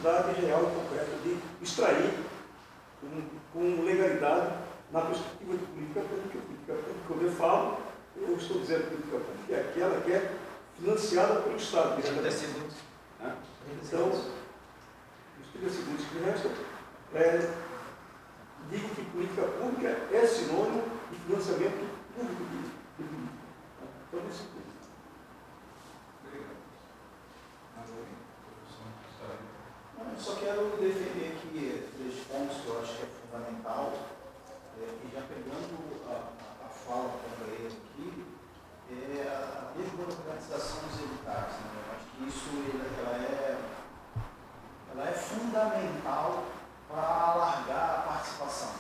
necessidade real e concreta de extrair com legalidade na perspectiva de política pública. Política pública, quando eu falo, eu estou dizendo que política pública é aquela que é financiada pelo Estado. 30 segundos. Então, os 30 segundos que restam, digo que política pública é sinônimo de financiamento público de política. Então, nesse ponto. Eu só quero defender aqui 3 pontos que eu acho que é fundamental, e já pegando a fala do companheiro aqui, a desburocratização dos editais. Né? Eu acho que isso ela é fundamental para alargar a participação.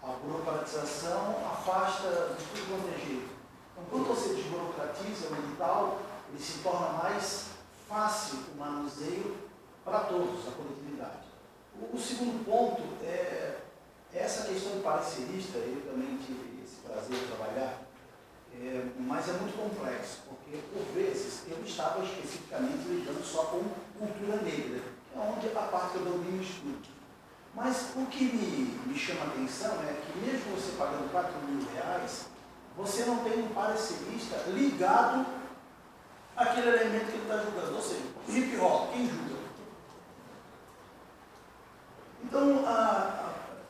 A burocratização afasta de tudo quanto é jeito. Então, quando você desburocratiza o edital, ele se torna mais fácil o manuseio para todos, a coletividade. O segundo ponto é essa questão de parecerista. Eu também tive esse prazer de trabalhar, mas é muito complexo, porque por vezes eu estava especificamente lidando só com cultura negra, que é onde a parte que eu domino estudo. Mas o que me chama a atenção é que mesmo você pagando R$4.000, você não tem um parecerista ligado àquele elemento que ele está julgando. Ou seja, o hip hop, quem julga? Então,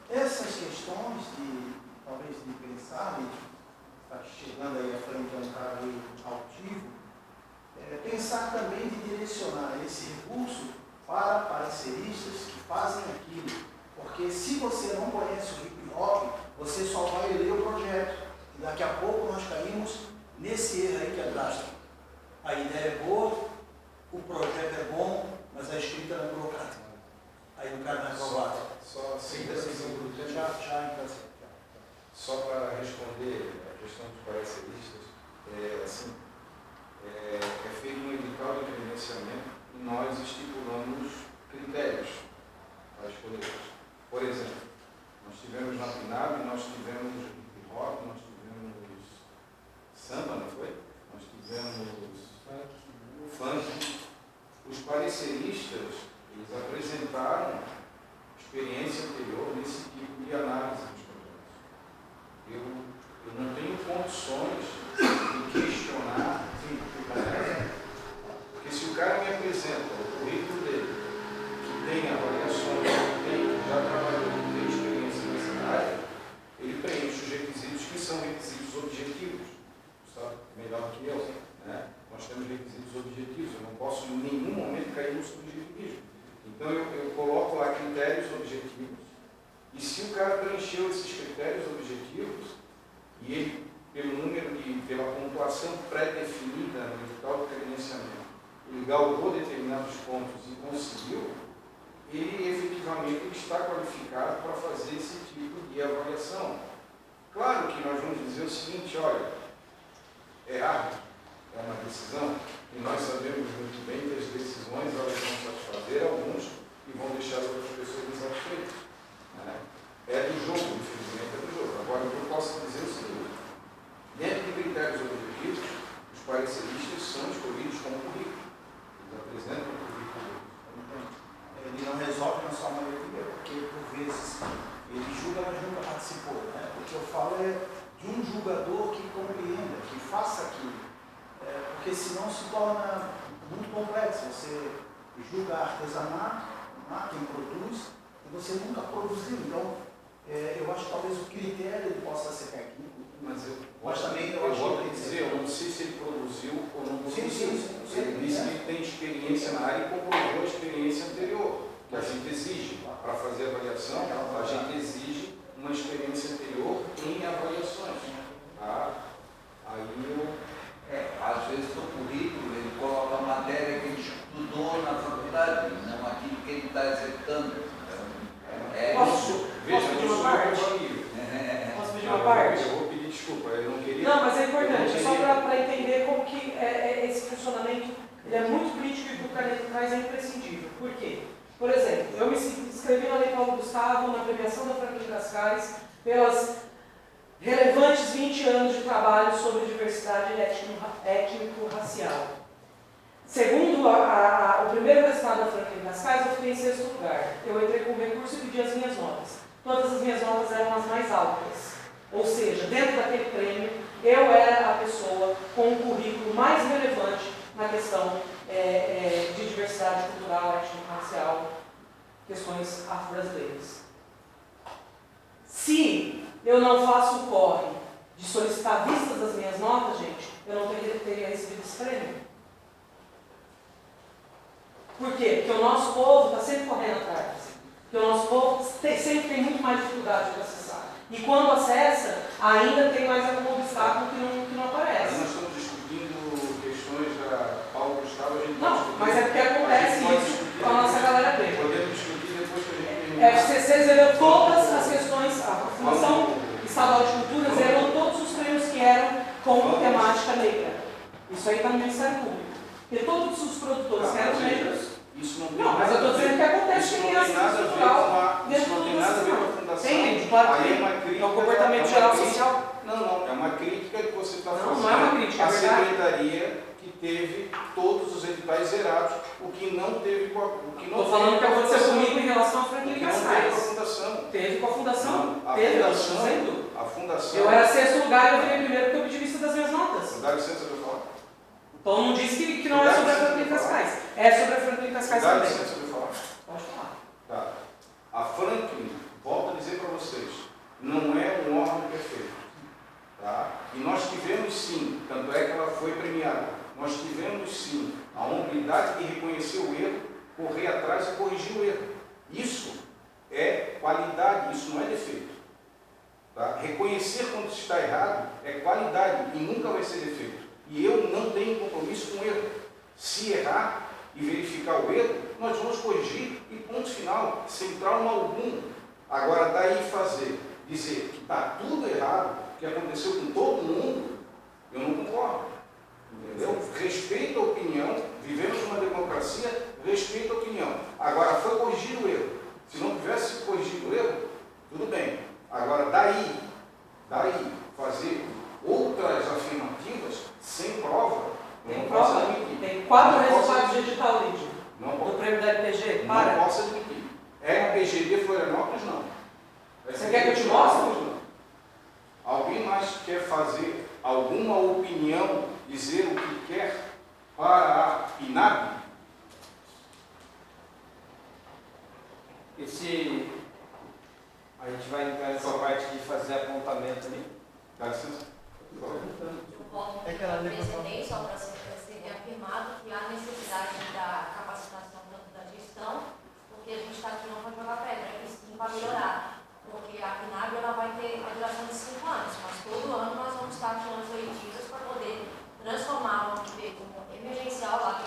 essas questões talvez de pensar, está chegando aí à frente de um cara meio altivo, pensar também de direcionar esse recurso para pareceristas que fazem aquilo. Porque se você não conhece o hip hop, você só vai ler o projeto. E daqui a pouco nós caímos nesse erro aí que é drástico. A ideia é boa, o projeto é bom, mas a escrita é burocrática. Aí o cara não é aprovado. Só para responder a questão dos pareceristas, é feito um edital de credenciamento e nós estipulamos critérios para escolher. Por exemplo, nós tivemos na PNAB, nós tivemos hip hop, nós tivemos samba, não foi? Nós tivemos funk. Os pareceristas, eles apresentaram experiência anterior nesse tipo de análise dos projetos. Eu não tenho condições de questionar, porque se o cara me apresenta o currículo dele, que tem avaliações, que já trabalhou, que tem experiência nessa área, ele preenche os requisitos que são requisitos objetivos. Sabe? Melhor que eu, né? Nós temos requisitos objetivos, eu não posso em nenhum momento cair no subjetivismo. Então eu coloco lá critérios objetivos, e se o cara preencheu esses critérios objetivos, e ele, pela pontuação pré-definida no edital de credenciamento, ele galgou determinados pontos e conseguiu, ele efetivamente está qualificado para fazer esse tipo de avaliação. Claro que nós vamos dizer o seguinte: olha, é árbitro, é uma decisão, e nós sabemos muito bem que as decisões elas vão satisfazer alguns e vão deixar outras pessoas insatisfeitas. Né? É do jogo, infelizmente é do jogo. Agora, o que eu posso dizer é o seguinte: dentro de critérios objetivos, os pareceristas são escolhidos como currículo. Eles apresentam o currículo. Ele não resolve na sua maioria, porque por vezes ele julga, mas nunca participou. Né? O que eu falo é de um julgador que compreenda, que faça aquilo. Porque senão se torna muito complexo. Você julga artesanato, quem produz, e você nunca produziu. Então, eu acho que talvez o critério ele possa ser técnico, mas também eu acho que dizer, eu não sei se ele produziu ou não produziu. Sim. Ele disse que ele tem experiência na área e comprovou a experiência anterior, que a gente exige. Para fazer avaliação, a gente exige uma experiência anterior em avaliações. Tá? Aí às vezes no currículo ele coloca a matéria que ele estudou na faculdade, não aquilo que ele está executando. Posso pedir uma parte? Posso pedir uma parte? Eu vou pedir desculpa, eu não queria... Não, mas é importante, só para entender como que esse funcionamento ele é muito crítico e que o Caneta traz é imprescindível. Por quê? Por exemplo, eu me inscrevi na Lei Paulo Gustavo, na premiação da Franklin Cascais, pelas relevantes 20 anos de trabalho sobre diversidade étnico-racial. Segundo o primeiro resultado da Franklin Cascais, eu fiquei em 6º lugar. Eu entrei com recurso e pedi as minhas notas. Todas as minhas notas eram as mais altas. Ou seja, dentro daquele prêmio, eu era a pessoa com o currículo mais relevante na questão de diversidade cultural, étnico-racial, questões afro-brasileiras. Se eu não faço o corre de solicitar vistas das minhas notas, gente, eu não teria recebido esse prêmio. Por quê? Porque o nosso povo está sempre correndo atrás. Porque o nosso povo sempre tem muito mais dificuldade de acessar. E quando acessa, ainda tem mais algum obstáculo que não aparece. Nós estamos discutindo questões da Paulo Gustavo, a gente Não, mas é porque acontece isso com a nossa galera preta. Podemos discutir depois que a gente terminar. FCC zerou todas as questões, a Fundação Estadual de Cultura zerou todos os prêmios que eram com temática negra. Isso aí está no Ministério Público. Porque todos os produtores que eram negros. Isso não tem Não, mas eu estou dizendo que acontece que tem acesso cultural dentro do fundação. Tem, claro que Aí tem. é uma crítica, É o comportamento geral crítica. social. Não, é uma crítica que você está fazendo. Não é uma crítica, a é verdade. secretaria que teve todos os editais zerados, o que não teve com a. Estou falando que aconteceu comigo em relação à Franklin Não teve com a Cascais. fundação. Teve com a Fundação. Não, a Teve, eu fundação, estou dizendo. a fundação. Eu era 6º lugar e eu virei primeiro porque eu pedi vista das minhas notas. Dá licença de eu falar. Então não disse que não é sobre a Franklin Cascais. É sobre a Franklin Cascais Dá também. licença de eu falar. Pode falar. Tá. A Franklin, volto a dizer para vocês, não é um órgão perfeito. Tá? E nós tivemos sim, tanto é que ela foi premiada, nós tivemos sim a humildade de reconhecer o erro, correr atrás e corrigir o erro. Isso é qualidade, isso não é defeito. Tá? Reconhecer quando está errado é qualidade e nunca vai ser defeito. E eu não tenho compromisso com o erro. Se errar e verificar o erro, nós vamos corrigir e ponto final, sem trauma algum. Agora, daí dizer que está tudo errado, que aconteceu com todo mundo, eu não concordo. Entendeu? Respeito a opinião, vivemos numa democracia, respeito a opinião. Agora, foi corrigido o erro. Se não tivesse corrigido o erro, tudo bem. Agora, daí fazer outras afirmativas sem prova, eu Tem não posso prova? admitir. Tem 4 Não posso resultados de admitir. edital lead Não do posso. prêmio da LPG. Não Para. posso admitir. RPGD Florianópolis, não. Você quer que eu te mostre? Não. Alguém mais quer fazer alguma opinião, dizer o que quer para a INAB? A gente vai entrar nessa parte de fazer apontamento ali. Dá licença? Eu volto para o presidente, só para ser reafirmado que há necessidade da capacitação tanto da gestão, porque a gente está aqui não para jogar pedra, e sim para melhorar. Porque a FINAB ela vai ter a duração de 5 anos, mas todo ano nós vamos estar tirando legidas para poder transformar o que como emergencial lá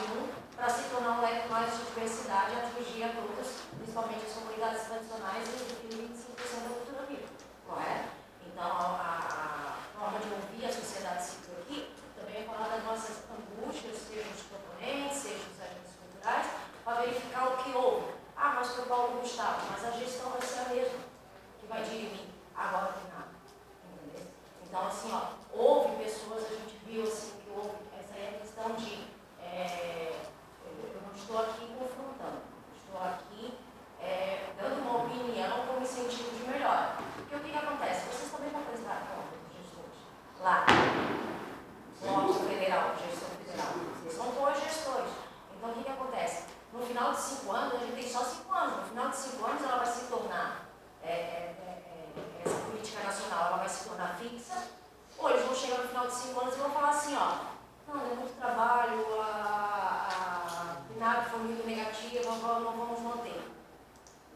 para se tornar um leque mais de diversidade e atingir a todas, principalmente as comunidades tradicionais e 25% da cultura viva, correto? Então, a forma de ouvir a sociedade civil aqui também é falar das nossas angústias, sejam os proponentes, sejam os agentes culturais, para verificar o que houve. Ah, mas foi o Paulo Gustavo, mas a gestão vai ser a mesma, que vai dirimir agora no final. Entendeu? Então, assim, ó, houve pessoas, a gente viu assim, que houve, essa é a questão de. Eu não estou aqui confrontando, estou aqui dando uma opinião como incentivo de melhora. Porque o que acontece? Vocês também vão prestar conta dos gestores lá, no âmbito federal, gestão federal. Vocês são bons gestores. Então, o que acontece? No final de 5 anos, a gente tem só 5 anos. No final de 5 anos, ela vai se tornar, essa política nacional, ela vai se tornar fixa. Ou eles vão chegar no final de 5 anos e vão falar assim, ó, não, é muito trabalho, a PNAB foi muito negativa, não vamos manter.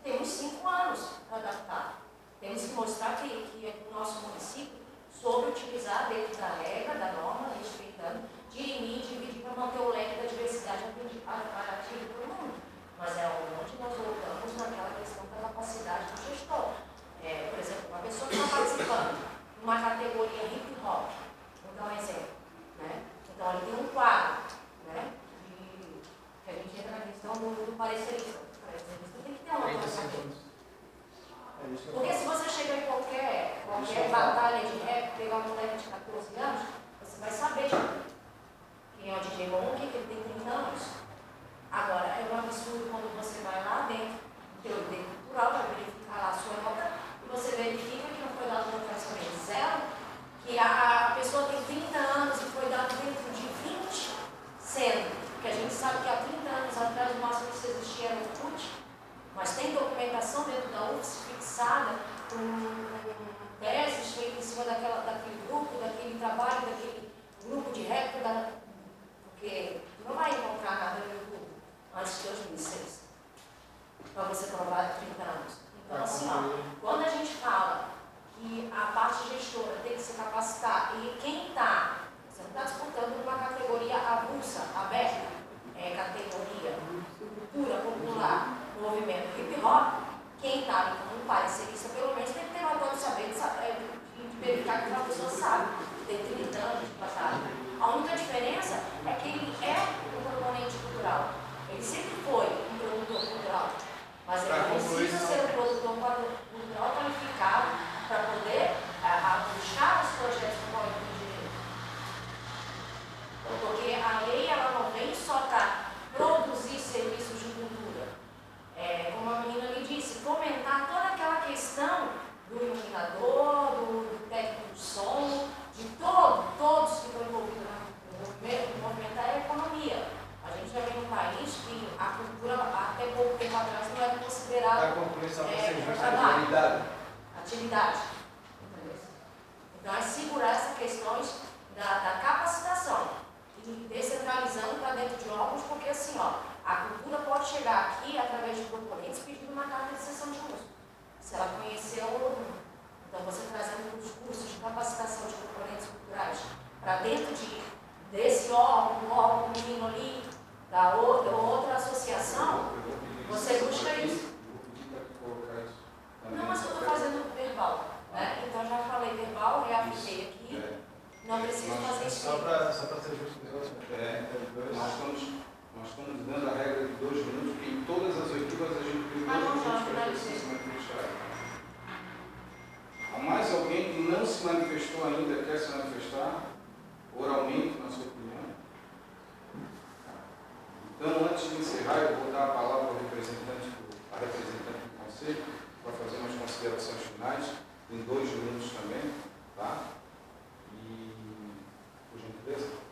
Temos 5 anos para adaptar. Temos que mostrar que o nosso município soube utilizar dentro da regra, da norma, respeitando, dirimir e dividir para manter o leque da diversidade atingir todo mundo. Mas é onde nós voltamos naquela questão da capacidade do gestor. Por exemplo, uma pessoa que está participando de uma categoria hip hop, vou dar um exemplo, né? Então, ele tem um quadro, né? Que a gente entra na questão do parecerista. O parecerista tem que ter uma coisa. Porque se você chegar em qualquer batalha de rap, pegar um moleque de 14 anos, você vai saber quem é o DJ Bom, que ele tem 30 anos. passada com teses feitas em cima daquele grupo, daquele trabalho, daquele grupo de réplica, porque não vai encontrar nada no YouTube antes de 2006, para você provar 30 anos. Então, assim, ó, quando a gente fala que a parte gestora tem que se capacitar e quem está, você não está disputando uma categoria avulsa, aberta, categoria cultura popular, movimento hip hop, quem está como parecerista, pelo menos tem que ter uma dor de saber, de verificar que a pessoa sabe, tem 30 anos de passado. A única diferença é que ele é um proponente cultural. Ele sempre foi um produtor cultural, mas ele precisa ser um produtor cultural qualificado para poder buscar os projetos do Código de Direito. Porque a lei ela não vem só para produzir serviços de cultura. Como a menina lhe disse, fomentar toda aquela questão do iluminador, do técnico de som, de todos que estão envolvidos no movimento, movimentar a economia. A gente já vem num país que a cultura, até pouco tempo atrás, não era considerada trabalho, atividade. Então, é segurar essas questões da capacitação e descentralizando para dentro de órgãos, porque assim, ó, a cultura pode chegar aqui através de proponentes pedindo uma carta de sessão de uso. Se ela conheceu ou não. Então, você trazendo os cursos de capacitação de proponentes culturais para dentro desse órgão menino ali, da outra associação, você busca isso. Não, mas eu estou fazendo verbal. Né? Então, já falei verbal, reafirmei aqui. Não preciso fazer isso. Só para ser justo, nós estamos dando a regra de 2 minutos, porque em todas as oitivas a gente tem 2 minutos para a pessoa se manifestar. Há mais alguém que não se manifestou ainda, quer se manifestar oralmente, na sua opinião? Então, antes de encerrar, eu vou dar a palavra ao representante do Conselho para fazer umas considerações finais, em 2 minutos também, tá? E, por gentileza.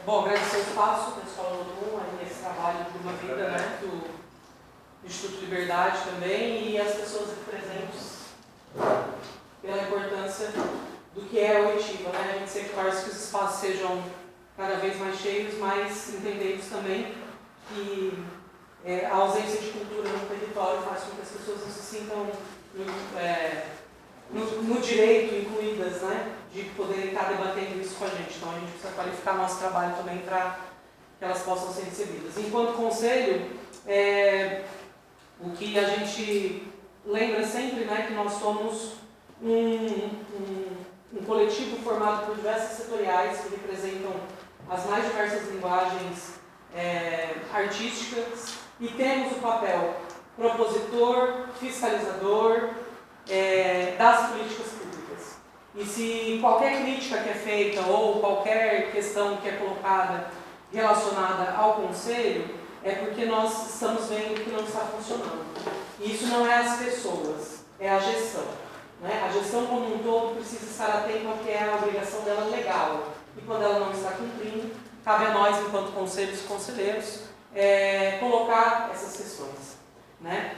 Bom, agradecer o espaço da Escola Lodum, esse trabalho de uma vida, né, do Instituto Liberdade também, e as pessoas aqui presentes pela importância do que é a oitiva, né? A gente sempre torce que os espaços sejam cada vez mais cheios, mas entendemos também que a ausência de cultura no território faz com que as pessoas não se sintam no direito, incluídas, né, de poderem estar debatendo isso com a gente. Então a gente precisa qualificar nosso trabalho também para que elas possam ser recebidas. Enquanto conselho, o que a gente lembra sempre, né, que nós somos um coletivo formado por diversos setoriais que representam as mais diversas linguagens artísticas e temos o papel propositor, fiscalizador das políticas públicas. E se qualquer crítica que é feita ou qualquer questão que é colocada relacionada ao Conselho, é porque nós estamos vendo que não está funcionando. E isso não é as pessoas, é a gestão. Né? A gestão como um todo precisa estar atenta ao que é a obrigação dela legal. E quando ela não está cumprindo, cabe a nós, enquanto conselhos e conselheiros, colocar essas questões. Né?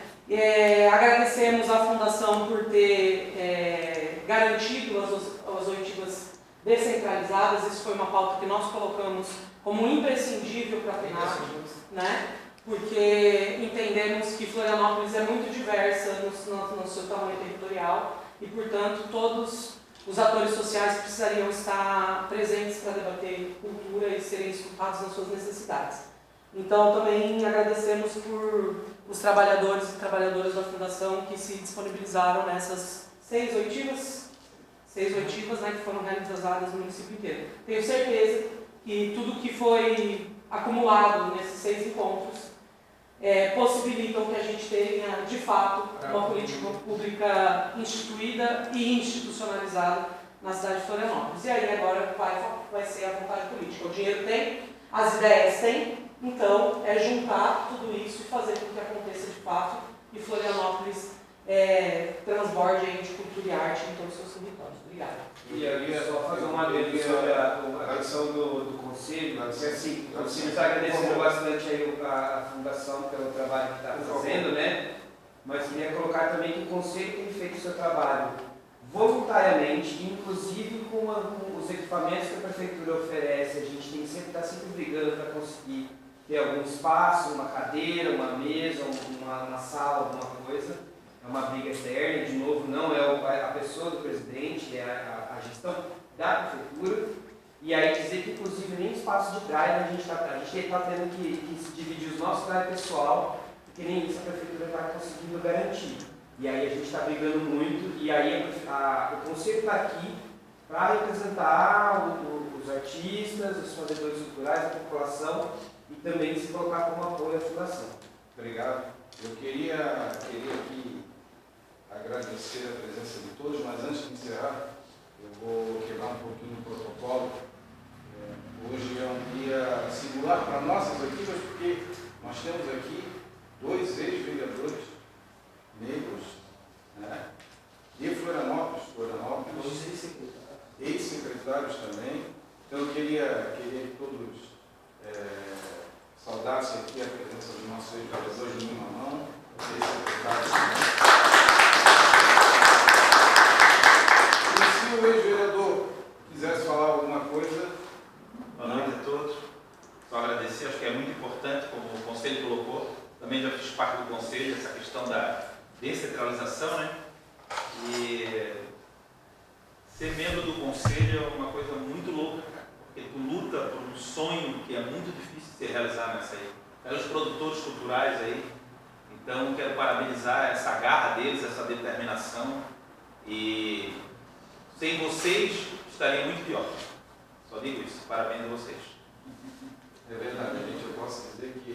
Agradecemos à Fundação por ter garantido as oitivas descentralizadas. Isso foi uma pauta que nós colocamos como imprescindível para a plenária, né? Porque entendemos que Florianópolis é muito diversa no seu tamanho territorial e, portanto, todos os atores sociais precisariam estar presentes para debater cultura e serem escutados nas suas necessidades. Então, também agradecemos por os trabalhadores e trabalhadoras da Fundação que se disponibilizaram nessas 6 oitivas, né, que foram realizadas no município inteiro. Tenho certeza que tudo que foi acumulado nesses 6 encontros possibilitam que a gente tenha, de fato, uma política pública instituída e institucionalizada na cidade de Florianópolis. E aí agora vai ser a vontade política. O dinheiro tem, as ideias tem, então é juntar tudo isso e fazer com que aconteça de fato e Florianópolis transborde de cultura e arte em todos os seus territórios. Obrigada. E ali é só fazer uma adendo sobre a questão do Conselho, porque assim, nós agradecemos bastante aí a Fundação pelo trabalho que está fazendo, né? mas queria colocar também que o Conselho tem feito o seu trabalho voluntariamente, inclusive com os equipamentos que a Prefeitura oferece. A gente tem sempre, está sempre brigando para conseguir ter algum espaço, uma cadeira, uma mesa, uma sala, alguma coisa. É uma briga eterna, de novo, não é a pessoa do presidente, é a gestão da Prefeitura. E aí dizer que, inclusive, nem espaço de drive a gente está tendo que dividir os nossos drive pessoal, porque nem isso a Prefeitura está conseguindo garantir. E aí a gente está brigando muito, e aí o Conselho está aqui para representar os artistas, os fazedores culturais, a população, e também se colocar como apoio à fundação. Obrigado. Eu queria aqui agradecer a presença de todos, mas antes de encerrar, eu vou quebrar um pouquinho o protocolo. Hoje é um dia singular para nossas equipes, porque nós temos aqui 2 ex-vereadores negros, né? De Florianópolis, ex-secretários também. Então eu queria que todos saudassem aqui a presença dos nossos ex-vereadores de uma mão, ex-secretários também. E se o ex-vereador quisesse falar alguma coisa... Boa noite a todos. Só agradecer, acho que é muito importante, como o Conselho colocou, também já fiz parte do Conselho, essa questão da descentralização, né? E ser membro do Conselho é uma coisa muito louca, cara, porque tu luta por um sonho que é muito difícil de ser realizado nessa aí. Os produtores culturais aí, então quero parabenizar essa garra deles, essa determinação, e sem vocês estaria muito pior. Só digo isso, parabéns a vocês. É verdade, gente, eu posso dizer que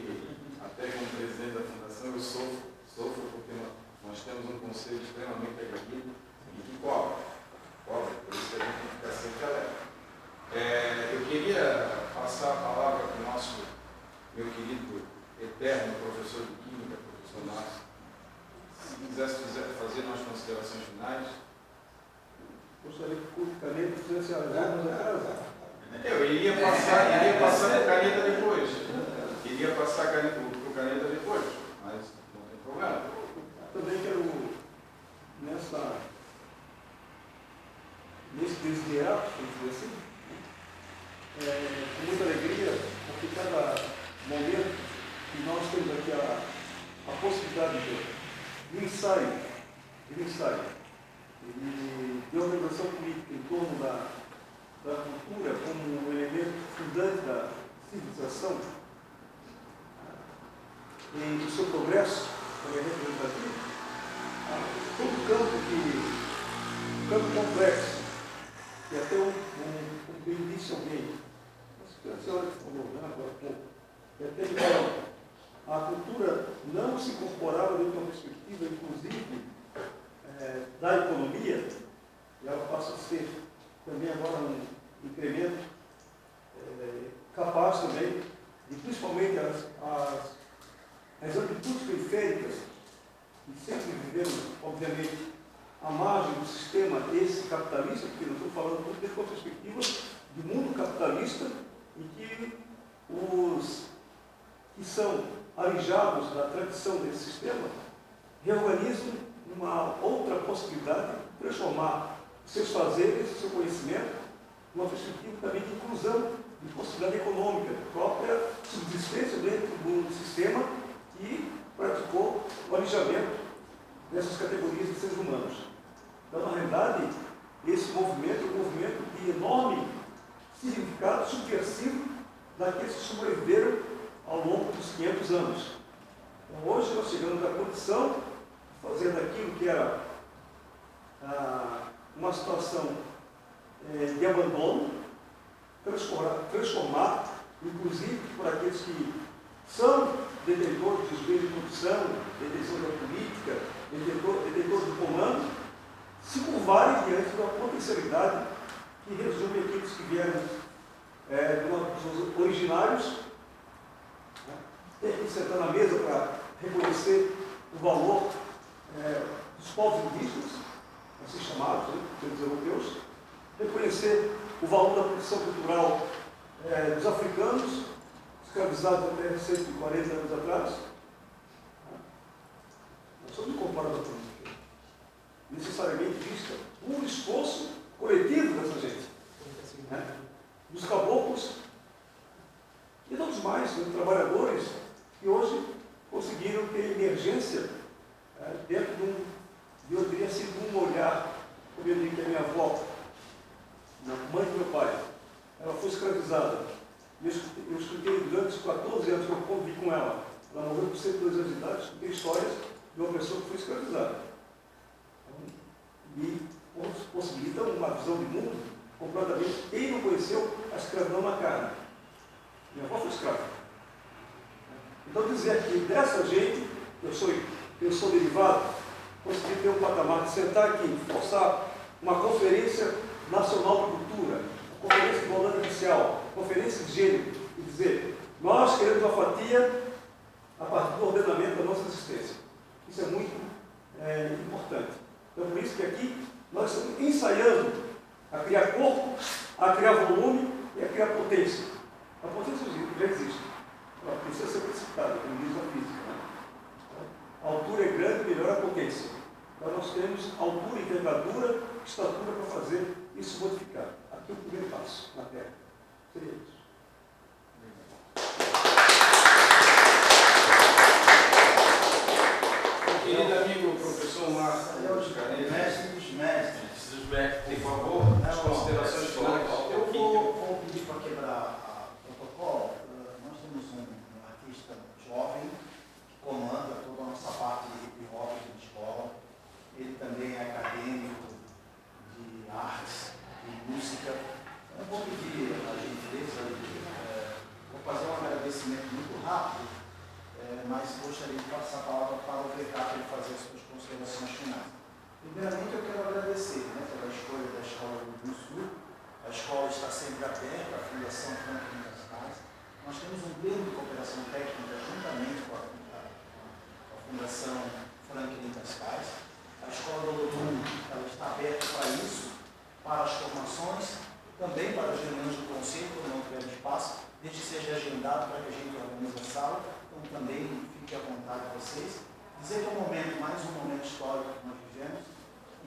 até como presidente da Fundação eu sofro porque nós temos um conselho extremamente aguerrido e que cobra, por isso que a gente tem que ficar sempre alerta. Eu queria passar a palavra para o nosso, meu querido eterno professor de Química, professor Márcio. Se quiser fazer umas considerações finais. Gostaria que o caneta fizesse atrasar. Eu iria passar por caneta depois. Iria passar por caneta depois, mas não tem problema. Também quero, nesse desidrato, vamos dizer assim, com muita alegria, porque cada momento que nós temos aqui a possibilidade de um ensaio, e de organização política em torno da cultura como um elemento fundante da civilização e do seu progresso representativo, todo campo complexo, que até como bem disse alguém, a senhora falou agora há pouco, que até então a cultura não se incorporava dentro de uma perspectiva, inclusive, da economia, e ela passa a ser também agora um incremento capaz também, e principalmente as amplitudes periféricas, que sempre viveram, obviamente, à margem do sistema esse capitalista, porque nós estamos falando muito desde uma perspectiva de mundo capitalista, em que os que são alijados da tradição desse sistema reorganizam uma outra possibilidade de transformar seus fazeres, seu conhecimento, numa perspectiva também de inclusão, de possibilidade econômica, própria subsistência dentro do sistema que praticou o alijamento dessas categorias de seres humanos. Então, na realidade, esse movimento é um movimento de enorme significado subversivo daqueles que sobreviveram ao longo dos 500 anos. Então, hoje nós chegamos à condição de fazer daquilo que era uma situação de abandono, transformar, inclusive por aqueles que são detentores dos bens de produção, detentores da política, detentores do comando, se curvarem diante da potencialidade que resume aqueles que vieram dos originários, ter que sentar na mesa para reconhecer o valor dos povos indígenas, assim chamados, pelos europeus, reconhecer o valor da produção cultural dos africanos, escravizados até 140 anos atrás. Nós somos ter emergência dentro eu diria assim, de um olhar, como eu digo que a minha avó, mãe do meu pai, ela foi escravizada. Eu escutei durante os 14 anos que eu convivi com ela. Ela morreu com 102 anos de idade, escutei histórias de uma pessoa que foi escravizada. E possibilita uma visão de mundo completamente. Quem não conheceu a escravidão na carne? Minha avó foi escrava. Então dizer que dessa gente, eu sou derivado, consegui ter um patamar de sentar aqui, forçar uma conferência nacional de cultura, conferência de igualdade racial, conferência de gênero, e dizer, nós queremos uma fatia a partir do ordenamento da nossa existência. Isso é muito importante. Então, por isso que aqui nós estamos ensaiando a criar corpo, a criar volume e a criar potência. A potência já existe. Ela precisa ser precipitada, como diz a física. Né? A altura é grande, melhor a potência. Então, nós temos altura, envergadura, estatura para fazer isso modificar. Aqui é o primeiro passo na Terra. Seria isso. Querido amigo professor Marcos Caneta, Mestre dos mestres. por favor, as considerações finais. Eu vou pedir para quebrar o protocolo. Nós temos um artista jovem que comanda toda a nossa parte de rock de escola. Ele também é acadêmico de artes, de música. Eu vou pedir a gentileza vou fazer um agradecimento muito rápido, mas gostaria de passar a palavra para o VK para ele fazer as suas considerações finais. Primeiramente, eu quero agradecer pela escolha da Escola do Rio Sul. A escola está sempre aberta, a Fundação Franklin Cascais. Nós temos um plano de cooperação técnica juntamente com a Fundação Franklin Cascais. A Escola do Lotum está aberta para isso, para as formações, também para as reuniões do Conselho, quando não tiver espaço, desde que seja agendado para que a gente organize a sala. Então, também fique à vontade de vocês. Dizer que é um momento, mais um momento histórico que nós vivemos,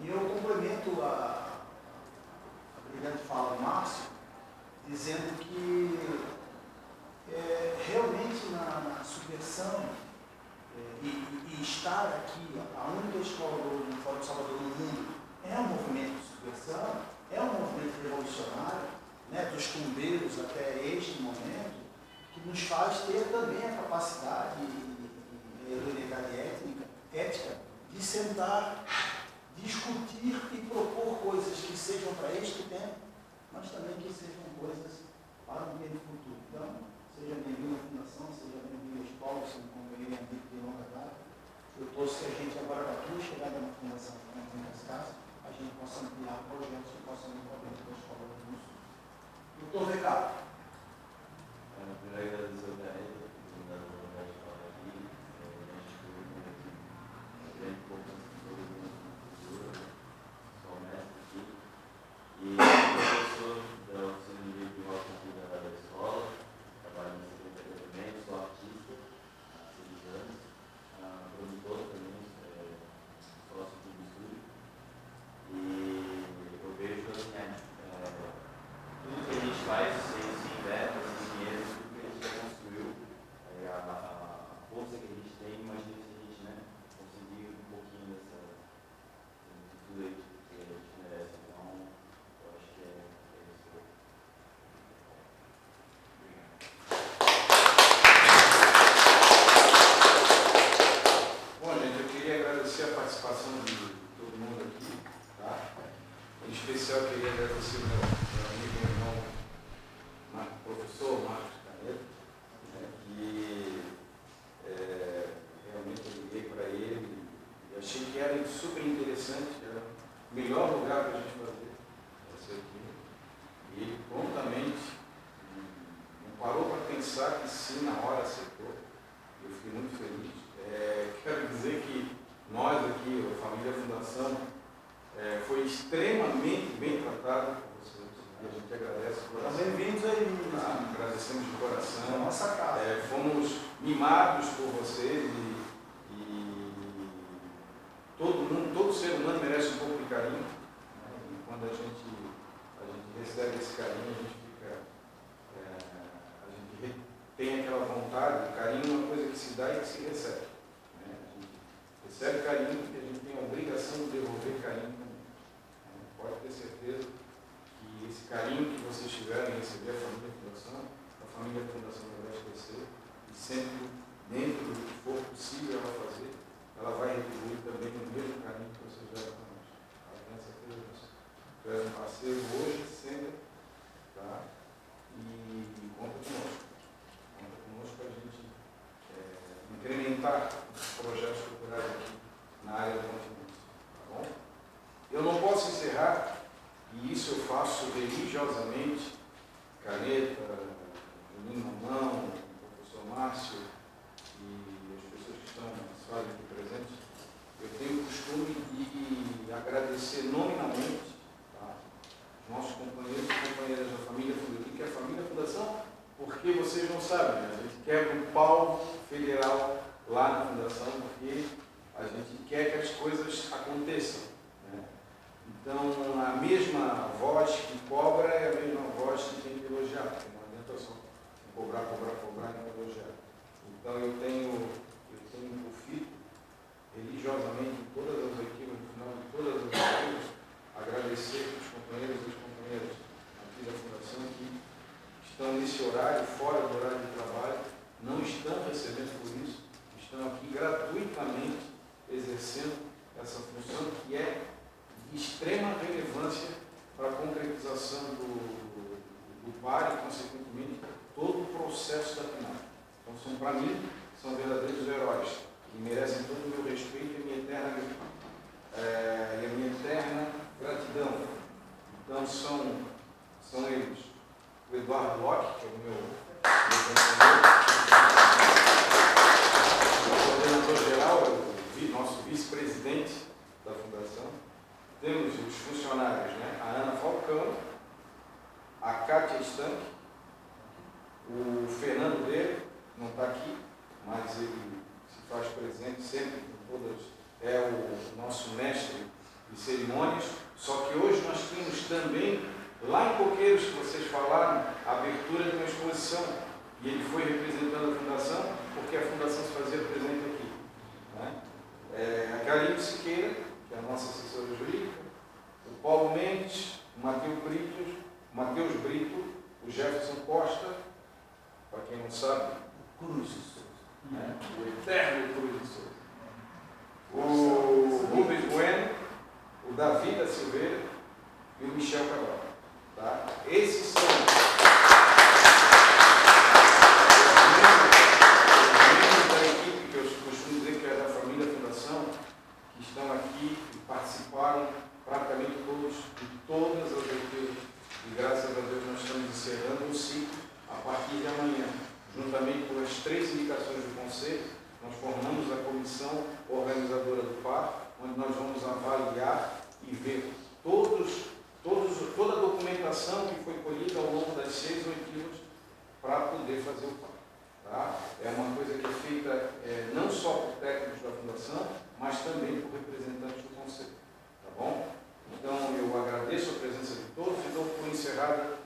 e eu complemento a brilhante fala do Márcio, dizendo que realmente na subversão e estar aqui, a única escola do Fórum de Salvador no mundo, é um movimento de subversão, é um movimento revolucionário, né, dos cumbeiros até este momento, que nos faz ter também a capacidade e a idoneidade ética de sentar, discutir e propor coisas que sejam para este tempo, mas também que sejam coisas para um tempo futuro. Então, seja bem-vindo à Fundação, seja bem-vindo à escola, se um companheiro amigo de longa data. Eu torço que a gente agora, com a tua chegada na Fundação Franklin Cascais, a gente possa ampliar projetos que possam ir para dentro da escola do Sul. Doutor Ricardo. Primeiro agradecer ao Caneta por dar a oportunidade de falar aqui. A gente tem uma grande importância de todo mundo na cultura, sou mestre aqui. E professor da oficina de livro de rock aqui da escola, trabalho na secretaria também, sou artista há 6 anos, produtor também, sócio do estúdio. E eu vejo assim, tudo que a gente faz, sem verba, sem dinheiro, tudo que a gente já construiu, a força que a gente tem, imagina se a gente conseguir um pouquinho de tudo aí que a gente merece. Então, eu acho que é isso. Obrigado. Bom, gente, eu queria agradecer a participação de todo mundo aqui, tá? Em especial, eu queria agradecer ao meu amigo e irmão, professor Marcos Caneta, né, que realmente eu liguei para ele e achei que era super interessante, era o melhor lugar para a gente fazer essa aqui. E ele prontamente não parou para pensar que sim, na hora aceitou. Eu fiquei muito feliz. Quero dizer que nós aqui, a família Fundação, foi extremamente bem tratado por vocês. E a gente agradece de coração. Bem-vindos aí, Agradecemos de coração. na nossa casa. Fomos mimados por vocês e todo ser humano merece um pouco de carinho. Né? E quando a gente recebe esse carinho, a gente tem aquela vontade. O carinho é uma coisa que se dá e que se recebe. Né? e isso eu faço religiosamente, caneta, Juninho Mamão, o professor Márcio e as pessoas que estão na sala aqui presentes, eu tenho o costume de agradecer nominalmente, tá, os nossos companheiros e companheiras da família Fundação, que é a família Fundação, porque vocês não sabem, né? A gente quebra um pau federal lá na Fundação, porque a gente quer que as coisas aconteçam. Né? Então, a mesma voz que cobra é a mesma voz que tem que elogiar, porque não adianta só cobrar e não elogiar. Então, eu tenho feito religiosamente em todas as equipes, no final de todas as equipes, agradecer os companheiros e as companheiras aqui da Fundação que estão nesse horário, fora do horário de trabalho, não estão recebendo por isso, estão aqui gratuitamente exercendo essa função que é de extrema relevância para a concretização do PAR e, consequentemente, todo o processo da PNAD. Então, para mim, são verdadeiros heróis e merecem todo o meu respeito e a minha eterna gratidão. Então, são eles. O Eduardo Locke, que é o meu coordenador geral, o nosso vice-presidente da Fundação. Temos os funcionários, né? A Ana Falcão, a Kátia Stank, o Fernando Dele, não está aqui, mas ele se faz presente sempre com todas, é o nosso mestre de cerimônias, só que hoje nós temos também, lá em Coqueiros, que vocês falaram, a abertura de uma exposição, e ele foi representando a Fundação, porque a Fundação se fazia presente aqui. Né? A Galinho Siqueira, que é a nossa assessora jurídica, o Paulo Mendes, o Matheus Brito, o Jefferson Costa, para quem não sabe, Cruz de Souza, né? O eterno Cruz de Souza, o Rubens Bueno, o Davi da Silveira e o Michel Cabral. Tá? Esses são os membros da equipe, que eu costumo dizer que é da família Fundação, que estão aqui e participaram praticamente todos de todas as equipes. E graças a Deus nós estamos encerrando um ciclo a partir de amanhã. Juntamente com as 3 indicações do Conselho, nós formamos a comissão organizadora do PAR, onde nós vamos avaliar e ver toda a documentação que foi colhida ao longo das 6 oitivas para poder fazer o PAR. Tá? É uma coisa que é feita não só por técnicos da Fundação, mas também por representantes do Conselho. Tá bom? Então, eu agradeço a presença de todos e dou por encerrada